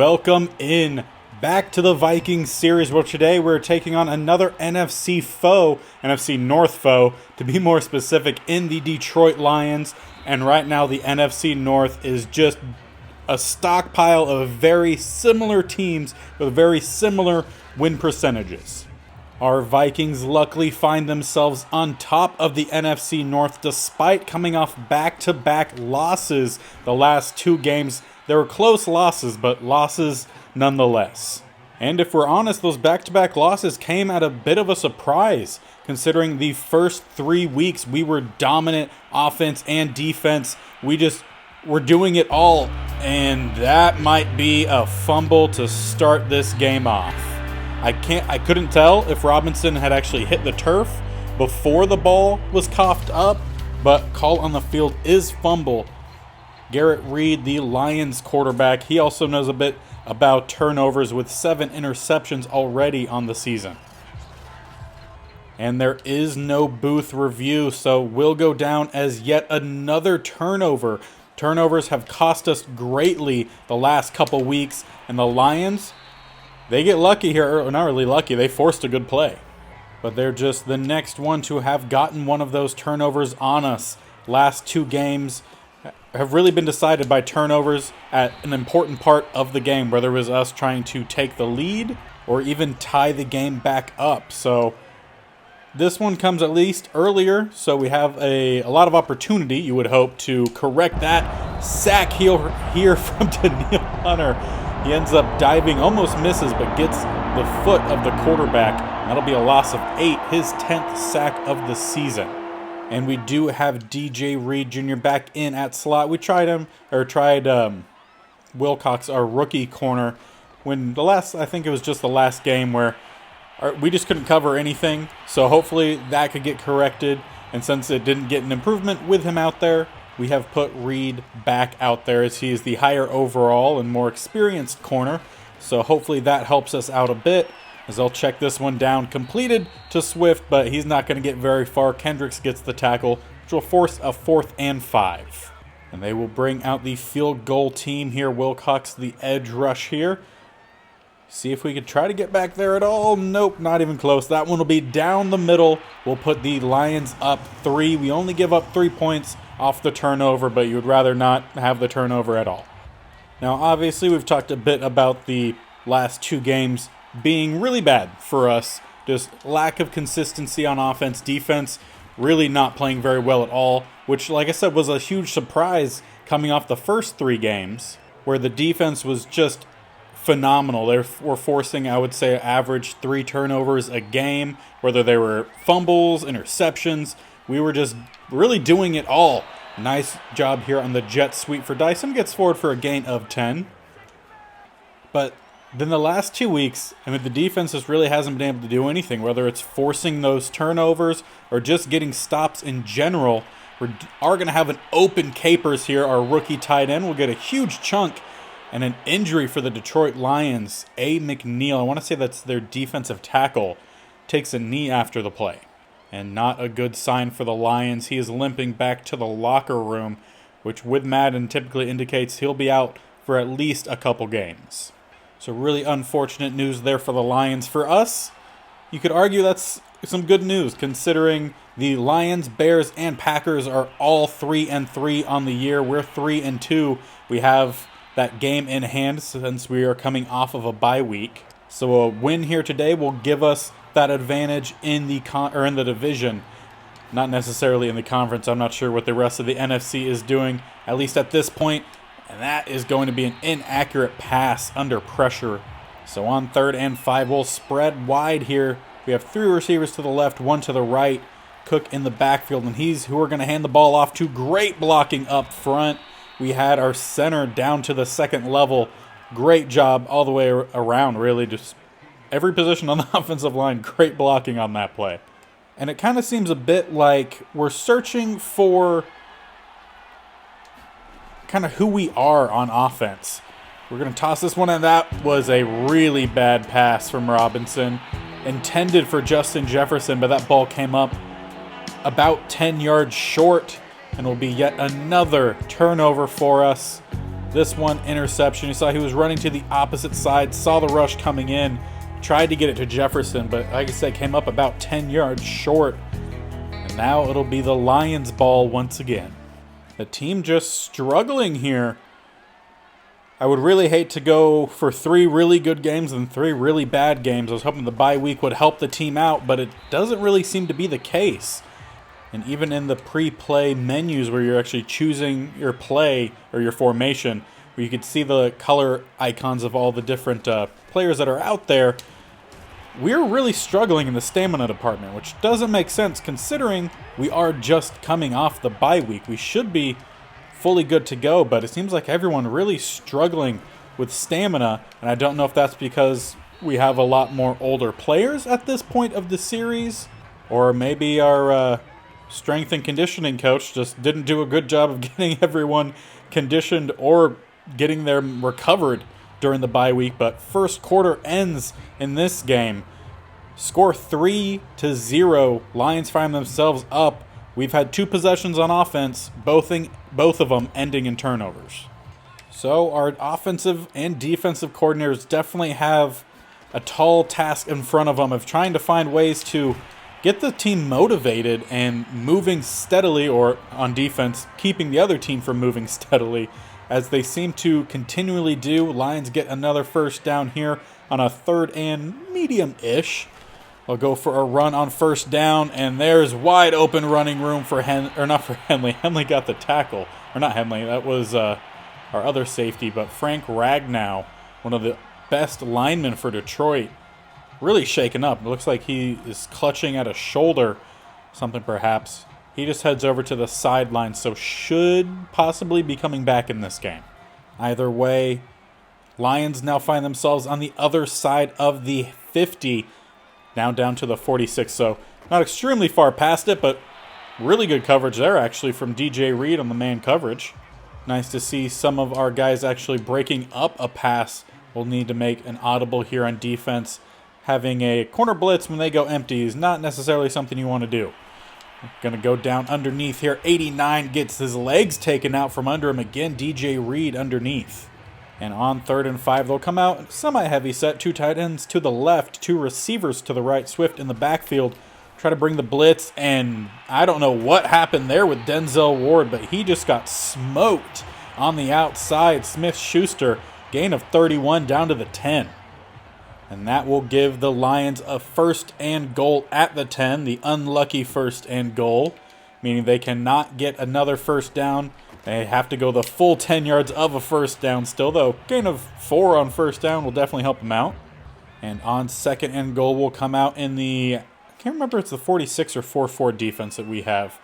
welcome in back to the Vikings series, where today we're taking on another NFC foe, NFC North foe, to be more specific, in the Detroit Lions. And right now the NFC North is just a stockpile of very similar teams with very similar win percentages. Our Vikings luckily find themselves on top of the NFC North despite coming off back-to-back losses the last two games. They were close losses, but losses nonetheless. And if we're honest, those back-to-back losses came at a bit of a surprise, considering the first 3 weeks we were dominant offense and defense. We're doing it all, and that might be a fumble to start this game off. I couldn't tell if Robinson had actually hit the turf before the ball was coughed up, but call on the field is fumble. Garrett Reed, the Lions quarterback, he also knows a bit about turnovers with 7 interceptions already on the season. And there is no booth review, so we'll go down as yet another turnover. Turnovers have cost us greatly the last couple weeks, and the Lions, they get lucky here, or not really lucky, they forced a good play. But they're just the next one to have gotten one of those turnovers on us. Last 2 games have really been decided by turnovers at an important part of the game, whether it was us trying to take the lead or even tie the game back up. So this one comes at least earlier, so we have a lot of opportunity, you would hope, to correct that. Sack here from Daniil Hunter. He ends up diving, almost misses, but gets the foot of the quarterback. That'll be a loss of 8, his 10th sack of the season. And we do have DJ Reed Jr. back in at slot. We tried Wilcox, our rookie corner, when I think it was just the last game where we just couldn't cover anything. So hopefully that could get corrected. And since it didn't get an improvement with him out there, we have put Reed back out there as he is the higher overall and more experienced corner. So hopefully that helps us out a bit, as I'll check this one down. Completed to Swift, but he's not going to get very far. Kendricks gets the tackle, which will force a 4th and 5. And they will bring out the field goal team here. Wilcox, the edge rush here. See if we could try to get back there at all. Nope, not even close. That one will be down the middle. We'll put the Lions up 3. We only give up 3 points off the turnover, but you would rather not have the turnover at all. Now, obviously, we've talked a bit about the last 2 games being really bad for us. Just lack of consistency on offense. Defense really not playing very well at all, which, like I said, was a huge surprise coming off the first 3 games, where the defense was just phenomenal. They were forcing, I would say, average 3 turnovers a game, whether they were fumbles, interceptions. We were just really doing it all. Nice job here on the jet sweep for Dyson. Gets forward for a gain of 10. But then the last 2 weeks, the defense just really hasn't been able to do anything, whether it's forcing those turnovers or just getting stops in general. We are going to have an open Capers here. Our rookie tight end will get a huge chunk. And an injury for the Detroit Lions. A. McNeil, I want to say that's their defensive tackle, takes a knee after the play. And not a good sign for the Lions. He is limping back to the locker room, which with Madden typically indicates he'll be out for at least a couple games. So really unfortunate news there for the Lions. For us, you could argue that's some good news, considering the Lions, Bears, and Packers are all 3-3 on the year. We're 3-2. We have that game in hand since we are coming off of a bye week. So a win here today will give us that advantage in the in the division, not necessarily in the conference. I'm not sure what the rest of the NFC is doing, at least at this point, and that is going to be an inaccurate pass under pressure. So on 3rd and 5, we'll spread wide here. We have 3 receivers to the left, 1 to the right. Cook in the backfield, and he's who we're going to hand the ball off to. Great blocking up front. We had our center down to the 2nd level. Great job all the way around, really. Just every position on the offensive line, great blocking on that play. And it kind of seems a bit like we're searching for kind of who we are on offense. We're going to toss this one, and that was a really bad pass from Robinson. Intended for Justin Jefferson, but that ball came up about 10 yards short, and will be yet another turnover for us. This one interception, you saw he was running to the opposite side, saw the rush coming in, tried to get it to Jefferson, but like I said, came up about 10 yards short. And now it'll be the Lions' ball once again. The team just struggling here. I would really hate to go for 3 really good games and 3 really bad games. I was hoping the bye week would help the team out, but it doesn't really seem to be the case. And even in the pre-play menus where you're actually choosing your play or your formation, where you could see the color icons of all the different players that are out there, we're really struggling in the stamina department, which doesn't make sense considering we are just coming off the bye week. We should be fully good to go, but it seems like everyone really struggling with stamina, and I don't know if that's because we have a lot more older players at this point of the series, or maybe our strength and conditioning coach just didn't do a good job of getting everyone conditioned or getting them recovered during the bye week. But first quarter ends in this game. Score 3-0. Lions find themselves up. We've had 2 possessions on offense, both of them ending in turnovers. So our offensive and defensive coordinators definitely have a tall task in front of them of trying to find ways to get the team motivated and moving steadily, or on defense, keeping the other team from moving steadily, as they seem to continually do. Lions get another first down here on a 3rd and medium-ish. They'll go for a run on first down, and there's wide open running room for not for Henley. Henley got the tackle. Or not Henley, that was our other safety, but Frank Ragnow, one of the best linemen for Detroit, really shaken up. It looks like he is clutching at a shoulder, something perhaps. He just heads over to the sideline, so should possibly be coming back in this game. Either way, Lions now find themselves on the other side of the 50, now down to the 46. So not extremely far past it, but really good coverage there actually from DJ Reed on the man coverage. Nice to see some of our guys actually breaking up a pass. We'll need to make an audible here on defense. Having a corner blitz when they go empty is not necessarily something you want to do. Going to go down underneath here. 89 gets his legs taken out from under him again. DJ Reed underneath. And on 3rd and 5, they'll come out semi-heavy set. 2 tight ends to the left, 2 receivers to the right. Swift in the backfield. Try to bring the blitz, and I don't know what happened there with Denzel Ward, but he just got smoked on the outside. Smith-Schuster, gain of 31 down to the 10. And that will give the Lions a 1st and goal at the 10, the unlucky 1st and goal, meaning they cannot get another first down. They have to go the full 10 yards of a first down still, though gain of 4 on first down will definitely help them out. And on 2nd and goal will come out in the, I can't remember if it's the 46 or 4-4 defense that we have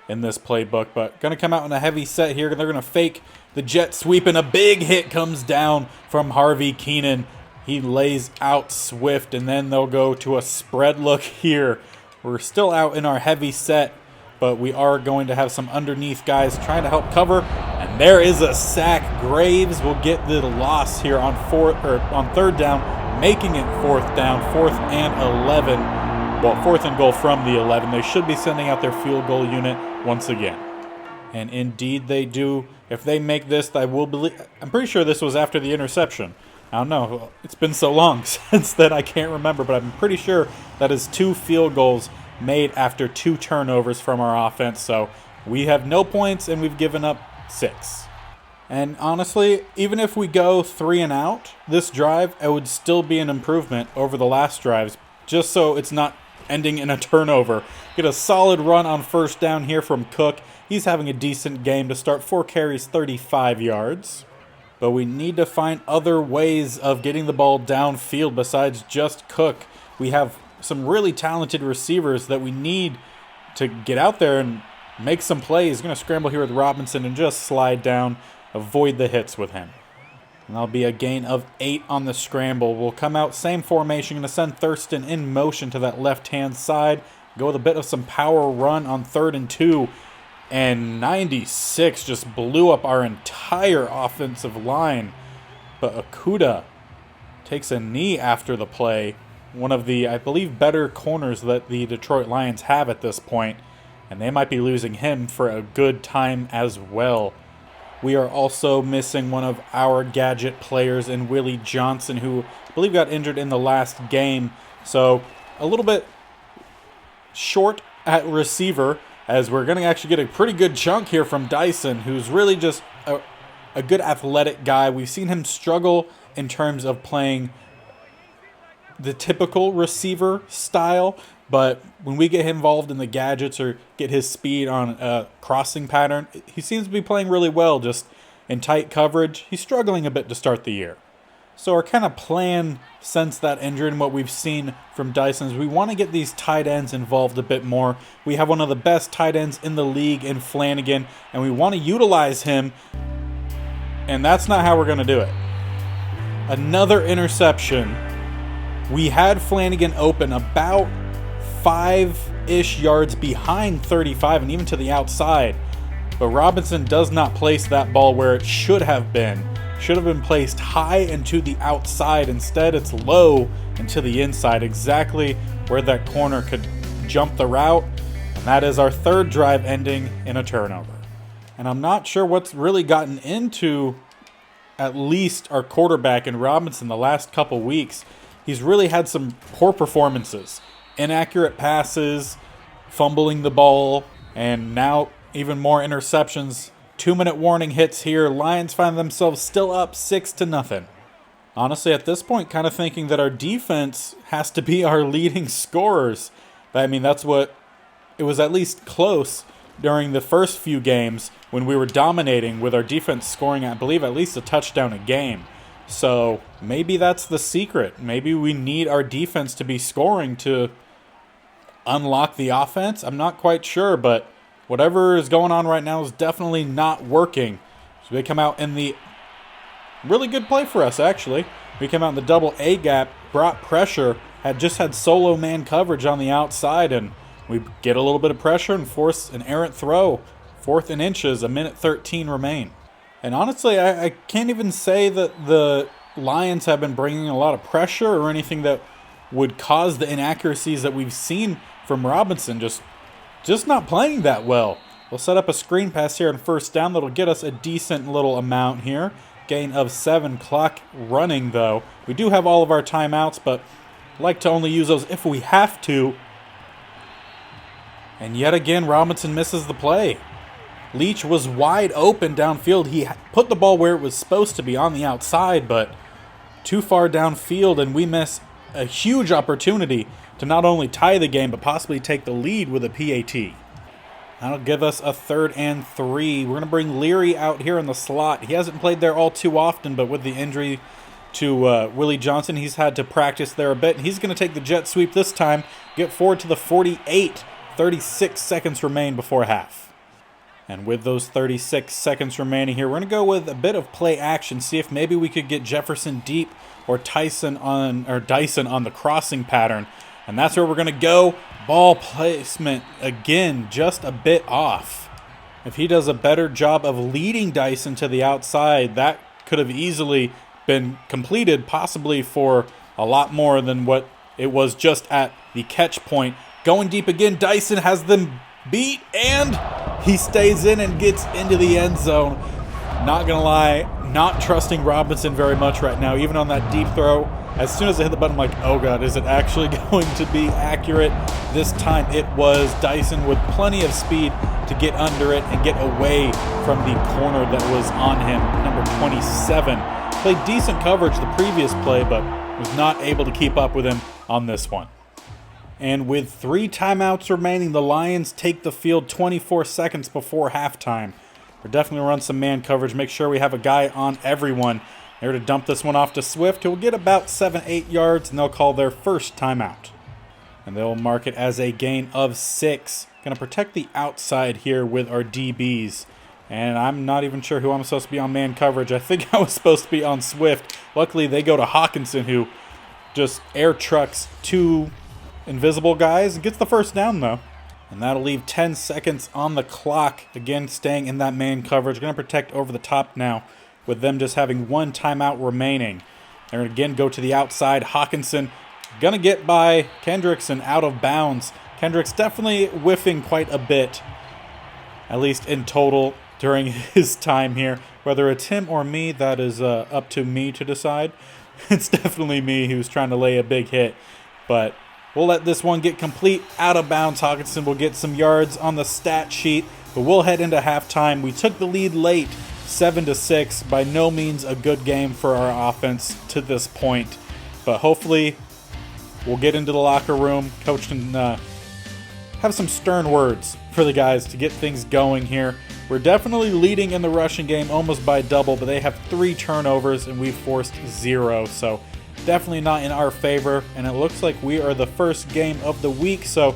in this playbook, but going to come out in a heavy set here. They're going to fake the jet sweep, and a big hit comes down from Harvey Keenan. He lays out Swift, and then they'll go to a spread look here. We're still out in our heavy set, but we are going to have some underneath guys trying to help cover. And there is a sack. Graves will get the loss here on 3rd down, making it 4th down, 4th and 11. Well, 4th and goal from the 11. They should be sending out their field goal unit once again. And indeed they do. If they make this, I'm pretty sure this was after the interception. I don't know. It's been so long since then I can't remember, but I'm pretty sure that is 2 field goals made after 2 turnovers from our offense. So we have no points, and we've given up 6. And honestly, even if we go 3 and out this drive, it would still be an improvement over the last drives, just so it's not ending in a turnover. Get a solid run on first down here from Cook. He's having a decent game to start. 4 carries, 35 yards. But we need to find other ways of getting the ball downfield besides just Cook. We have some really talented receivers that we need to get out there and make some plays. Going to scramble here with Robinson and just slide down, avoid the hits with him. And that'll be a gain of 8 on the scramble. We'll come out, same formation. Going to send Thurston in motion to that left-hand side. Go with a bit of some power run on 3rd and 2. And 96 just blew up our entire offensive line. But Okudah takes a knee after the play. One of the, I believe, better corners that the Detroit Lions have at this point. And they might be losing him for a good time as well. We are also missing one of our gadget players in Willie Johnson, who I believe got injured in the last game. So a little bit short at receiver, as we're going to actually get a pretty good chunk here from Dyson, who's really just a good athletic guy. We've seen him struggle in terms of playing the typical receiver style, but when we get him involved in the gadgets or get his speed on a crossing pattern, he seems to be playing really well just in tight coverage. He's struggling a bit to start the year. So our kind of plan since that injury and what we've seen from Dyson is we want to get these tight ends involved a bit more. We have one of the best tight ends in the league in Flanagan, and we want to utilize him, and that's not how we're going to do it. Another interception. We had Flanagan open about 5-ish yards behind 35 and even to the outside, but Robinson does not place that ball where it should have been. Should have been placed high and to the outside. Instead, it's low and to the inside, exactly where that corner could jump the route. And that is our third drive ending in a turnover. And I'm not sure what's really gotten into at least our quarterback in Robinson the last couple weeks. He's really had some poor performances. Inaccurate passes, fumbling the ball, and now even more interceptions. 2-minute warning hits here. Lions find themselves still up 6-0. Honestly, at this point, kind of thinking that our defense has to be our leading scorers. I mean, that's what it was, at least close during the first few games when we were dominating with our defense scoring, I believe, at least a touchdown a game. So maybe that's the secret. Maybe we need our defense to be scoring to unlock the offense. I'm not quite sure, but whatever is going on right now is definitely not working. So they come out in the really good play for us, actually. We came out in the double A gap, brought pressure, had solo man coverage on the outside, and we get a little bit of pressure and force an errant throw. 4th and inches, 1:13 remain. And honestly, I can't even say that the Lions have been bringing a lot of pressure or anything that would cause the inaccuracies that we've seen from Robinson. Just not playing that well. We'll set up a screen pass here on first down that'll get us a decent little amount here. Gain of 7. Clock running, though. We do have all of our timeouts, but I like to only use those if we have to. And yet again, Robinson misses the play. Leach was wide open downfield. He put the ball where it was supposed to be on the outside, but too far downfield, and we miss a huge opportunity to not only tie the game, but possibly take the lead with a PAT. That'll give us a 3rd and 3. We're going to bring Leary out here in the slot. He hasn't played there all too often, but with the injury to Willie Johnson, he's had to practice there a bit. He's going to take the jet sweep this time, get forward to the 48. 36 seconds remain before half. And with those 36 seconds remaining here, we're going to go with a bit of play action, see if maybe we could get Jefferson deep or Dyson on the crossing pattern. And that's where we're going to go. Ball placement, again, just a bit off. If he does a better job of leading Dyson to the outside, that could have easily been completed, possibly for a lot more than what it was just at the catch point. Going deep again, Dyson has them beat, and he stays in and gets into the end zone. Not going to lie, not trusting Robinson very much right now, even on that deep throw. As soon as I hit the button, I'm like, oh God, is it actually going to be accurate? This time it was. Dyson with plenty of speed to get under it and get away from the corner that was on him, number 27. Played decent coverage the previous play, but was not able to keep up with him on this one. And with 3 timeouts remaining, the Lions take the field 24 seconds before halftime. We're definitely going to run some man coverage, make sure we have a guy on everyone. They're to dump this one off to Swift, who will get about 7-8 yards, and they'll call their first timeout. And they'll mark it as a gain of 6. Going to protect the outside here with our DBs. And I'm not even sure who I'm supposed to be on man coverage. I think I was supposed to be on Swift. Luckily, they go to Hawkinson, who just air trucks 2 invisible guys and gets the first down, though. And that'll leave 10 seconds on the clock. Again, staying in that man coverage. Going to protect over the top now, with them just having 1 timeout remaining. They're going to again go to the outside. Hawkinson going to get by Kendrickson out of bounds. Kendricks definitely whiffing quite a bit, at least in total. during his time here. Whether it's him or me, that is up to me to decide. It's definitely me who's trying to lay a big hit. But we'll let this one get complete. Out of bounds, Hawkinson will get some yards on the stat sheet. But we'll head into halftime. We took the lead late, 7-6. By no means a good game for our offense to this point. But hopefully we'll get into the locker room. Coach can have some stern words for the guys to get things going here. We're definitely leading in the rushing game almost by double, but they have 3 turnovers and we've forced 0. So definitely not in our favor. And it looks like we are the first game of the week. So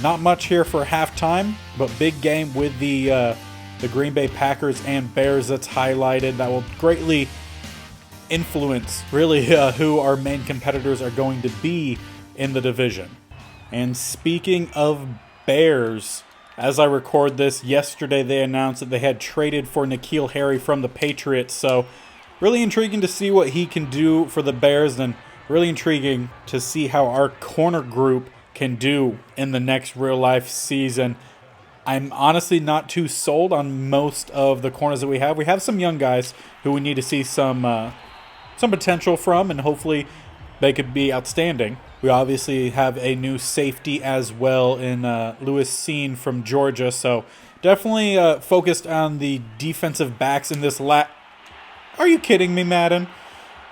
not much here for halftime, but big game with the Green Bay Packers and Bears that's highlighted. That will greatly influence really who our main competitors are going to be in the division. And speaking of Bears, as I record this, yesterday they announced that they had traded for N'Keal Harry from the Patriots. So really intriguing to see what he can do for the Bears, and really intriguing to see how our corner group can do in the next real-life season. I'm honestly not too sold on most of the corners that we have. We have some young guys who we need to see some potential from, and hopefully they could be outstanding. We obviously have a new safety as well in Lewis Seen from Georgia, so definitely focused on the defensive backs in this Are you kidding me, Madden?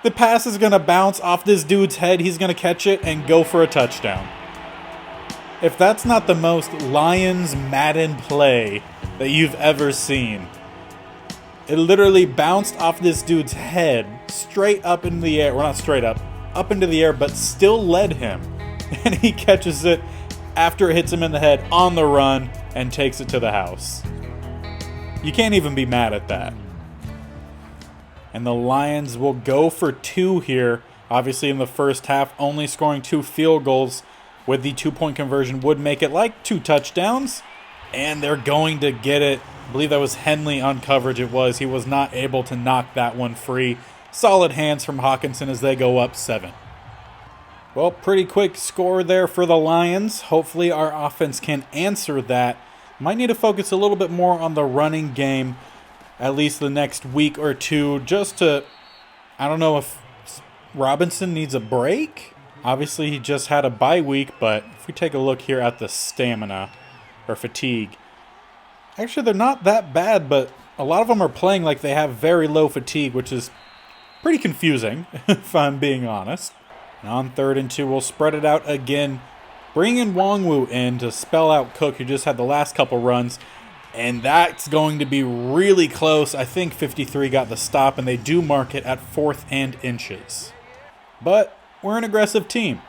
The pass is going to bounce off this dude's head. He's going to catch it and go for a touchdown. If that's not the most Lions Madden play that you've ever seen. It literally bounced off this dude's head straight up in the air. Well, not straight up into the air, but still led him. And he catches it after it hits him in the head on the run and takes it to the house. You can't even be mad at that. And the Lions will go for 2 here. Obviously in the first half, only scoring 2 field goals with the 2-point conversion would make it like 2 touchdowns. And they're going to get it. I believe that was Henley on coverage. It was. He was not able to knock that one free. Solid hands from Hawkinson as they go up 7. Well, pretty quick score there for the Lions. Hopefully our offense can answer that. Might need to focus a little bit more on the running game, at least the next week or two, just to, I don't know if Robinson needs a break. Obviously he just had a bye week, but if we take a look here at the stamina or fatigue, actually they're not that bad, but a lot of them are playing like they have very low fatigue, which is pretty confusing, if I'm being honest. And on 3rd and 2, we'll spread it out again. Bringing Wongwu in to spell out Cook, who just had the last couple runs. And that's going to be really close. I think 53 got the stop, and they do mark it at 4th and inches. But we're an aggressive team.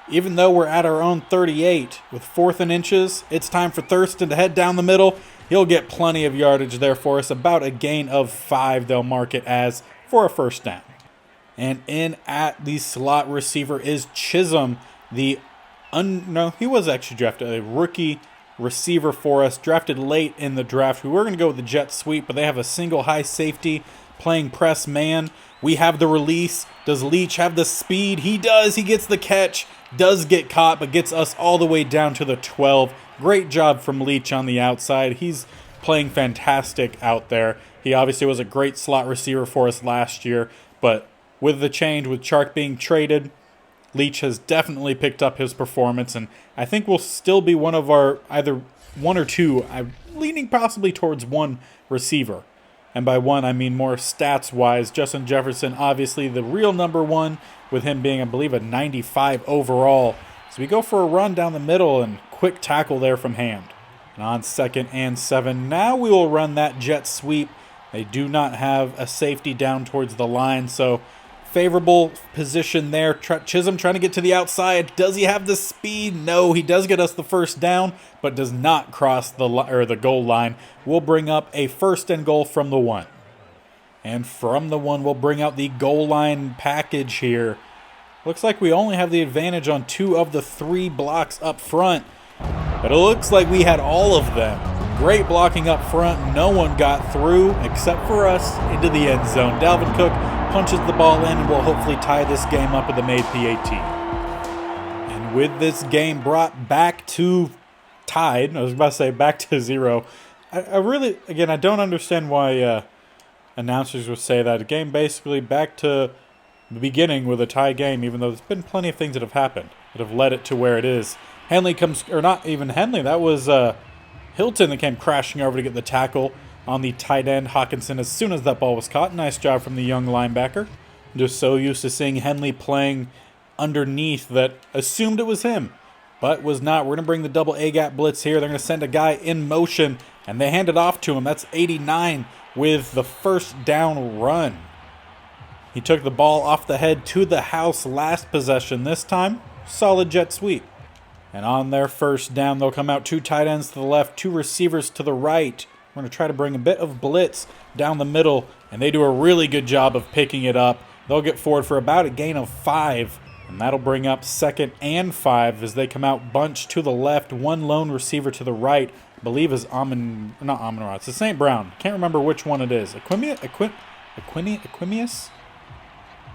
Even though we're at our own 38 with 4th and inches, it's time for Thurston to head down the middle. He'll get plenty of yardage there for us. About a gain of 5 they'll mark it as for a first down. And in at the slot receiver is Chisholm, he was actually drafted, a rookie receiver for us, drafted late in the draft. We were going to go with the jet sweep, but they have a single high safety playing press man. We have the release. Does Leach have the speed? He does. He gets the catch, does get caught, but gets us all the way down to the 12. Great job from Leach on the outside. He's playing fantastic out there. He obviously was a great slot receiver for us last year, but with the change, with Chark being traded, Leach has definitely picked up his performance, and I think we'll still be one of our either 1 or 2. I'm leaning possibly towards 1 receiver. And by 1, I mean more stats-wise. Justin Jefferson, obviously the real number 1, with him being, I believe, a 95 overall. So we go for a run down the middle and quick tackle there from Hand. And on 2nd and 7, now we will run that jet sweep. They do not have a safety down towards the line, so favorable position there. Chisholm trying to get to the outside. Does he have the speed? No, he does get us the first down, but does not cross the goal line. We'll bring up a 1st and goal from the 1. And from the 1, we'll bring out the goal line package here. Looks like we only have the advantage on 2 of the 3 blocks up front, but it looks like we had all of them. Great blocking up front. No one got through except for us into the end zone. Dalvin Cook punches the ball in and will hopefully tie this game up with a made PAT. And with this game brought back to tied, I was about to say back to 0, I really, again, I don't understand why announcers would say that. A game basically back to the beginning with a tie game, even though there's been plenty of things that have happened that have led it to where it is. Henley comes, or not even Henley, that was Hilton that came crashing over to get the tackle on the tight end, Hawkinson, as soon as that ball was caught. Nice job from the young linebacker. I'm just so used to seeing Henley playing underneath that assumed it was him, but was not. We're going to bring the double A-gap blitz here. They're going to send a guy in motion, and they hand it off to him. That's 89 with the first down run. He took the ball off the head to the house last possession. This time, solid jet sweep. And on their first down, they'll come out 2 tight ends to the left, 2 receivers to the right. We're going to try to bring a bit of blitz down the middle, and they do a really good job of picking it up. They'll get forward for about a gain of 5, and that'll bring up 2nd and 5 as they come out bunched to the left, 1 lone receiver to the right. I believe is not Amon-Ra. It's the St. Brown. Can't remember which one it is. Equimius?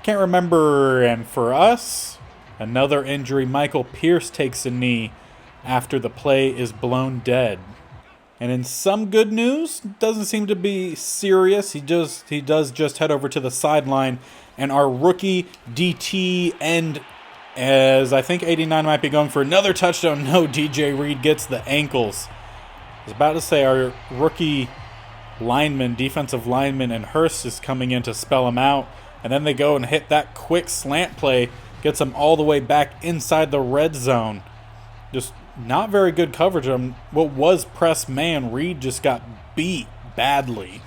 Can't remember. And for us, another injury. Michael Pierce takes a knee after the play is blown dead. And in some good news, doesn't seem to be serious. He does just head over to the sideline. And our rookie DT end, as I think 89 might be going for another touchdown. No, DJ Reed gets the ankles. I was about to say our rookie lineman, defensive lineman, and Hurst is coming in to spell him out. And then they go and hit that quick slant play, gets them all the way back inside the red zone. Just not very good coverage on what was press man. Reed just got beat badly.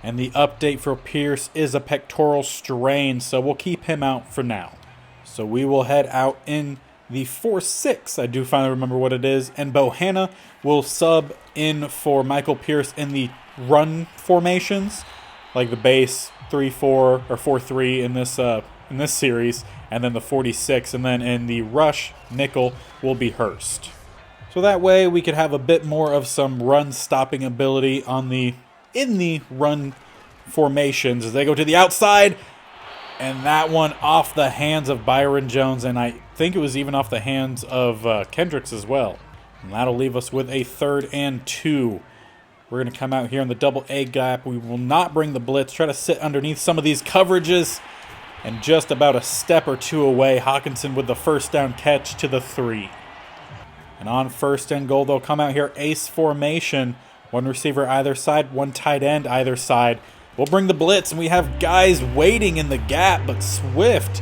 And the update for Pierce is a pectoral strain, so we'll keep him out for now. So we will head out in the 4-6. I do finally remember what it is. And Bohanna will sub in for Michael Pierce in the run formations, like the base 3-4 or 4-3 in this series, and then the 46, and then in the rush nickel will be Hurst. So that way we could have a bit more of some run stopping ability in the run formations as they go to the outside, and that one off the hands of Byron Jones, and I think it was even off the hands of Kendricks as well. And that'll leave us with a 3rd and 2. We're going to come out here in the double A gap. We will not bring the blitz. Try to sit underneath some of these coverages. And just about a step or 2 away, Hawkinson with the first down catch to the 3. And on 1st and goal, they'll come out here ace formation. 1 receiver either side, 1 tight end either side. We'll bring the blitz, and we have guys waiting in the gap, but Swift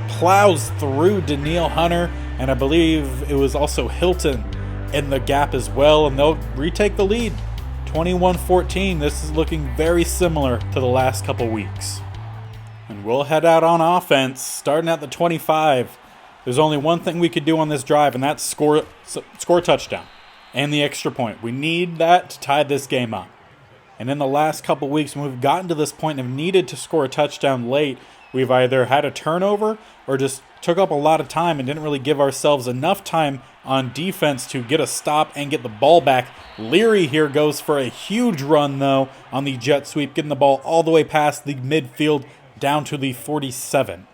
plows through Daniil Hunter, and I believe it was also Hilton in the gap as well, and they'll retake the lead. 21-14. This is looking very similar to the last couple weeks. And we'll head out on offense, starting at the 25. There's only one thing we could do on this drive, and that's score a touchdown and the extra point. We need that to tie this game up. And in the last couple weeks, when we've gotten to this point and have needed to score a touchdown late, we've either had a turnover or just took up a lot of time and didn't really give ourselves enough time on defense to get a stop and get the ball back. Leary here goes for a huge run, though, on the jet sweep, getting the ball all the way past the midfield down to the 47.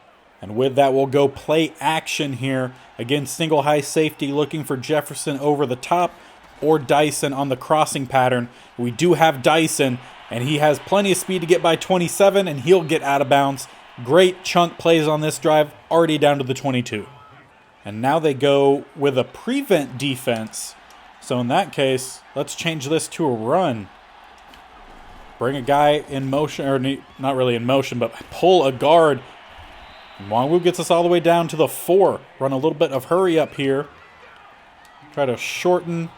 And with that, we'll go play action here. Again, single high safety looking for Jefferson over the top or Dyson on the crossing pattern. We do have Dyson, and he has plenty of speed to get by 27, and he'll get out of bounds. Great chunk plays on this drive, already down to the 22. And now they go with a prevent defense. So in that case, let's change this to a run. Bring a guy in motion, or not really in motion, but pull a guard. And Wangwu gets us all the way down to the 4. Run a little bit of hurry up here. Try to shorten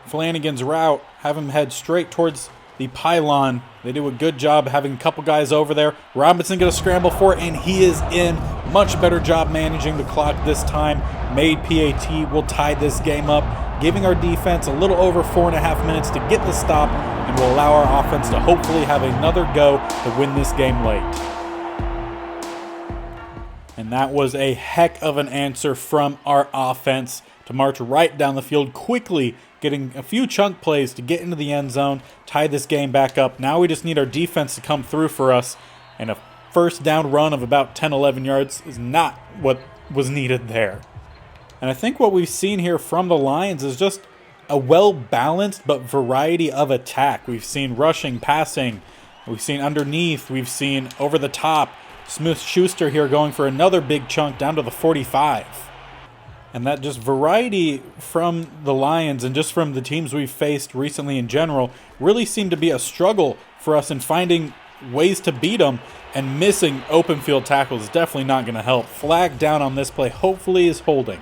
Flanagan's route. Have him head straight towards the pylon. They do a good job having a couple guys over there. Robinson going to scramble for it, and he is in. Much better job managing the clock this time. Made PAT will tie this game up, giving our defense a little over 4.5 minutes to get the stop, and will allow our offense to hopefully have another go to win this game late. And that was a heck of an answer from our offense to march right down the field quickly, getting a few chunk plays to get into the end zone, tie this game back up. Now we just need our defense to come through for us, and a first down run of about 10-11 yards is not what was needed there. And I think what we've seen here from the Lions is just a well-balanced but variety of attack. We've seen rushing, passing, we've seen underneath, we've seen over the top. Smith-Schuster here going for another big chunk down to the 45. And that just variety from the Lions and just from the teams we've faced recently in general really seemed to be a struggle for us in finding ways to beat them, and missing open field tackles is definitely not going to help. Flag down on this play hopefully is holding.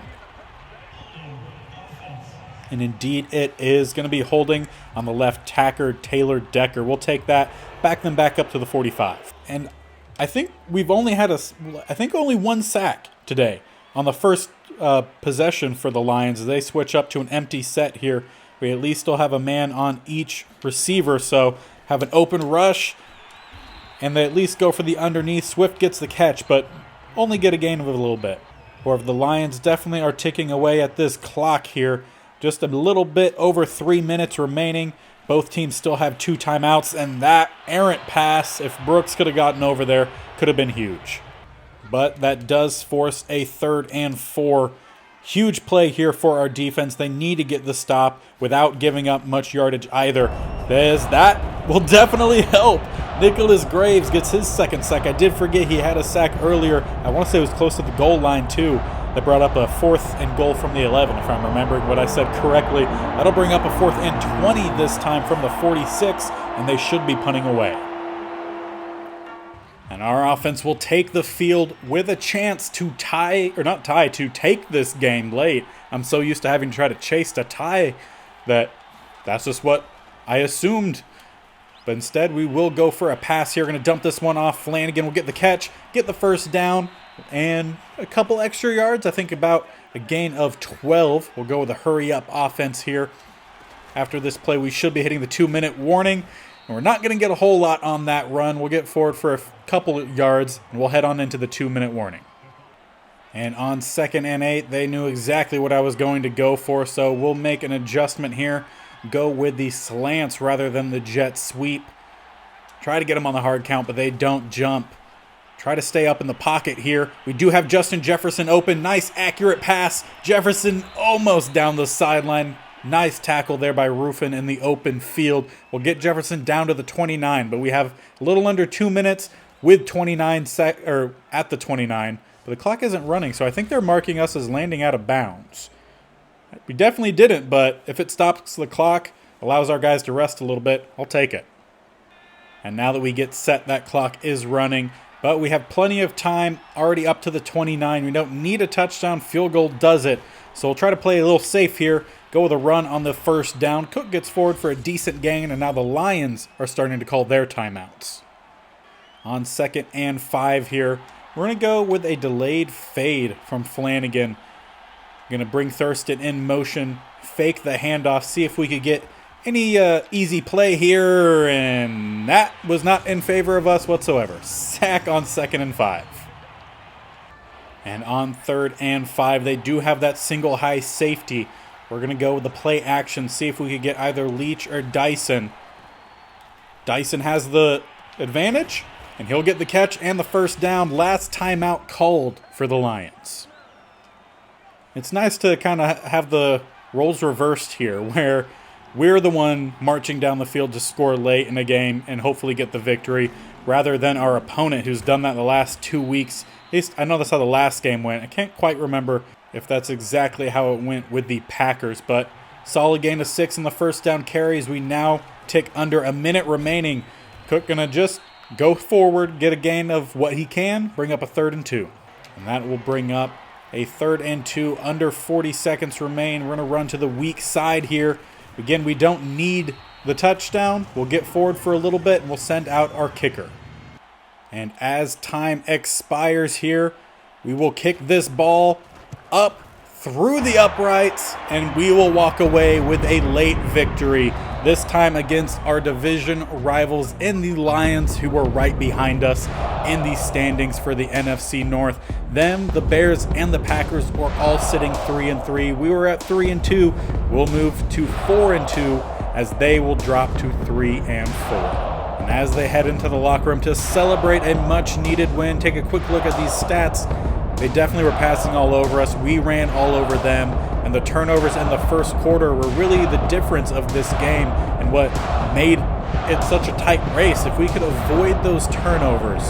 And indeed it is going to be holding on the left tackle, Taylor Decker. We'll take that, back them back up to the 45. And I think we've only had only one sack today on the first possession for the Lions. As they switch up to an empty set here, we at least still have a man on each receiver, so have an open rush, and they at least go for the underneath. Swift gets the catch, but only get a gain of a little bit. However, the Lions definitely are ticking away at this clock here. Just a little bit over 3 minutes remaining. Both teams still have 2 timeouts, and that errant pass, if Brooks could have gotten over there, could have been huge. But that does force a 3rd and 4. Huge play here for our defense. They need to get the stop without giving up much yardage either. That will definitely help. Nicholas Graves gets his 2nd sack. I did forget he had a sack earlier. I want to say it was close to the goal line too. That brought up a 4th and goal from the 11, if I'm remembering what I said correctly. That'll bring up a 4th and 20 this time from the 46, and they should be punting away. And our offense will take the field with a chance to to take this game late. I'm so used to having to try to chase to tie that's just what I assumed. But instead, we will go for a pass here. Going to dump this one off. Flanagan will get the catch, get the 1st down, and a couple extra yards. I think about a gain of 12. We'll go with a hurry-up offense here. After this play, we should be hitting the 2-minute warning. And we're not going to get a whole lot on that run. We'll get forward for a couple of yards, and we'll head on into the 2-minute warning. And on 2nd and 8, they knew exactly what I was going to go for, so we'll make an adjustment here. Go with the slants rather than the jet sweep. Try to get them on the hard count, but they don't jump. Try to stay up in the pocket here. We do have Justin Jefferson open. Nice, accurate pass. Jefferson almost down the sideline. Nice tackle there by Ruffin in the open field. We'll get Jefferson down to the 29, but we have a little under 2 minutes with at the 29. But the clock isn't running, so I think they're marking us as landing out of bounds. We definitely didn't, but if it stops the clock, allows our guys to rest a little bit, I'll take it. And now that we get set, that clock is running. But we have plenty of time already up to the 29. We don't need a touchdown. Field goal does it. So we'll try to play a little safe here. Go with a run on the 1st down. Cook gets forward for a decent gain, and now the Lions are starting to call their timeouts. On 2nd and 5 here, we're going to go with a delayed fade from Flanagan. Going to bring Thurston in motion, fake the handoff, see if we could get any easy play here, and that was not in favor of us whatsoever. Sack on 2nd and 5. And on 3rd and 5, they do have that single high safety. We're going to go with the play action, see if we could get either Leach or Dyson. Dyson has the advantage, and he'll get the catch and the 1st down. Last timeout called for the Lions. It's nice to kind of have the roles reversed here, where we're the one marching down the field to score late in a game and hopefully get the victory, rather than our opponent who's done that the last 2 weeks. At least I know that's how the last game went. I can't quite remember if that's exactly how it went with the Packers, but solid gain of 6 in the 1st down carries. We now tick under a minute remaining. Cook gonna just go forward, get a gain of what he can, bring up a 3rd and 2. And that will bring up a 3rd and 2, under 40 seconds remain. We're going to run to the weak side here. Again, we don't need the touchdown. We'll get forward for a little bit, and we'll send out our kicker. And as time expires here, we will kick this ball up through the uprights, and we will walk away with a late victory, this time against our division rivals in the Lions, who were right behind us in the standings for the NFC North. Them, the Bears, and the Packers were all sitting 3-3. We were at 3-2. We'll move to 4-2 as they will drop to 3-4. And as they head into the locker room to celebrate a much-needed win, take a quick look at these stats. They definitely were passing all over us. We ran all over them. And the turnovers in the first quarter were really the difference of this game and what made it such a tight race. If we could avoid those turnovers,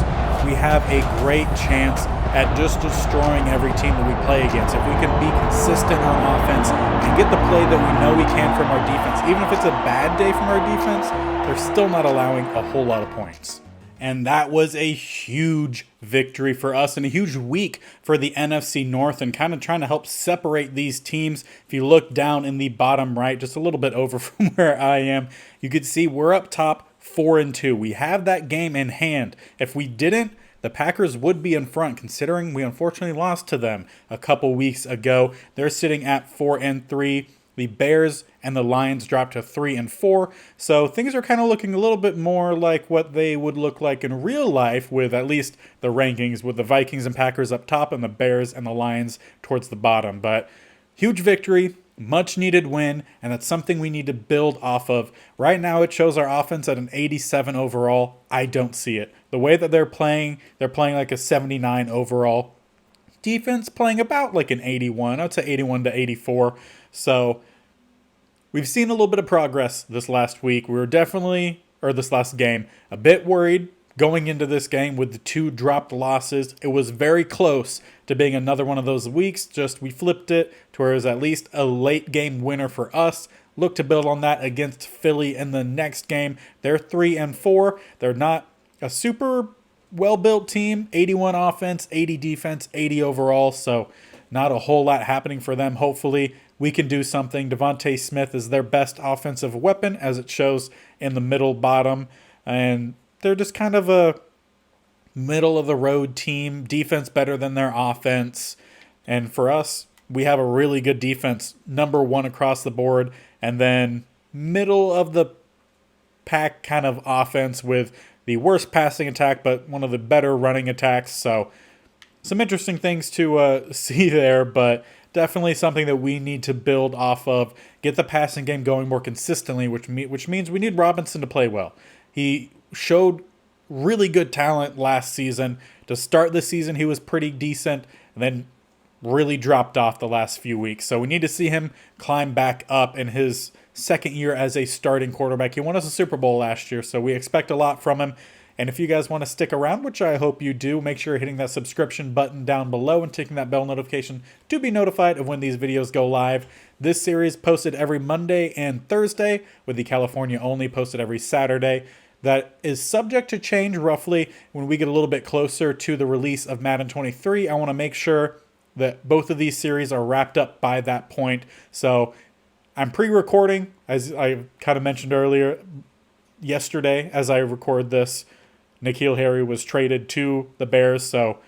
we have a great chance at just destroying every team that we play against. If we can be consistent on offense and get the play that we know we can from our defense, even if it's a bad day from our defense, they're still not allowing a whole lot of points. And that was a huge victory for us and a huge week for the NFC North and kind of trying to help separate these teams. If you look down in the bottom right, just a little bit over from where I am, you could see we're up top 4-2. We have that game in hand. If we didn't, the Packers would be in front, considering we unfortunately lost to them a couple weeks ago. They're sitting at 4-3. The Bears and the Lions dropped to 3-4. So things are kind of looking a little bit more like what they would look like in real life, with at least the rankings, with the Vikings and Packers up top and the Bears and the Lions towards the bottom. But huge victory, much needed win, and that's something we need to build off of. Right now it shows our offense at an 87 overall. I don't see it. The way that they're playing like a 79 overall. Defense playing about like an 81. I'd say 81 to 84. So we've seen a little bit of progress this last week. We were definitely, or this last game, a bit worried going into this game with the 2 dropped losses. It was very close to being another one of those weeks. Just we flipped it to where it was at least a late game winner for us. Look to build on that against Philly in the next game. They're 3-4. They're not a super well-built team. 81 offense, 80 defense, 80 overall. So not a whole lot happening for them. Hopefully we can do something. Devontae Smith is their best offensive weapon, as it shows in the middle bottom. And they're just kind of a middle-of-the-road team. Defense better than their offense. And for us, we have a really good defense. Number 1 across the board. And then middle of the pack kind of offense with the worst passing attack, but one of the better running attacks. So some interesting things to see there, but definitely something that we need to build off of. Get the passing game going more consistently, which means we need Robinson to play well. He showed really good talent last season. To start the season, he was pretty decent, and then really dropped off the last few weeks. So we need to see him climb back up in his second year as a starting quarterback. He won us a Super Bowl last year, so we expect a lot from him. And if you guys want to stick around, which I hope you do, make sure you're hitting that subscription button down below and ticking that bell notification to be notified of when these videos go live. This series posted every Monday and Thursday, with the California only posted every Saturday. That is subject to change roughly when we get a little bit closer to the release of Madden 23. I want to make sure that both of these series are wrapped up by that point. So I'm pre-recording, as I kind of mentioned earlier, yesterday as I record this. N'Keal Harry was traded to the Bears, so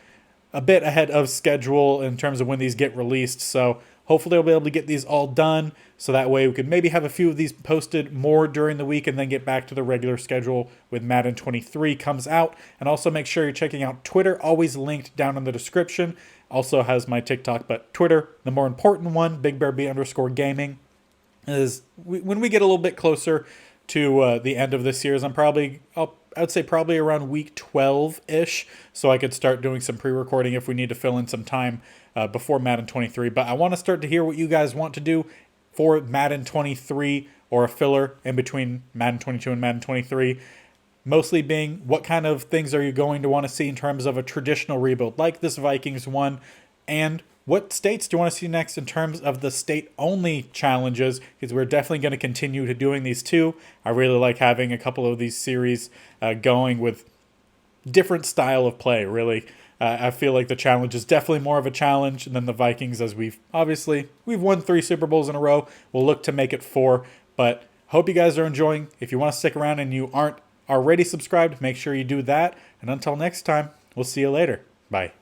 a bit ahead of schedule in terms of when these get released. So hopefully I'll be able to get these all done, so that way we could maybe have a few of these posted more during the week and then get back to the regular schedule when Madden 23 comes out. And also make sure you're checking out Twitter, always linked down in the description. Also has my TikTok, but Twitter, the more important one, BigBearB_gaming, is when we get a little bit closer to the end of this series. I'd say probably around week 12-ish, so I could start doing some pre-recording if we need to fill in some time before Madden 23. But I want to start to hear what you guys want to do for Madden 23 or a filler in between Madden 22 and Madden 23. Mostly being, what kind of things are you going to want to see in terms of a traditional rebuild like this Vikings one, and what states do you want to see next in terms of the state-only challenges? Because we're definitely going to continue to doing these too. I really like having a couple of these series going with different style of play, really. I feel like the challenge is definitely more of a challenge than the Vikings, as we've won 3 Super Bowls in a row. We'll look to make it 4, but hope you guys are enjoying. If you want to stick around and you aren't already subscribed, make sure you do that. And until next time, we'll see you later. Bye.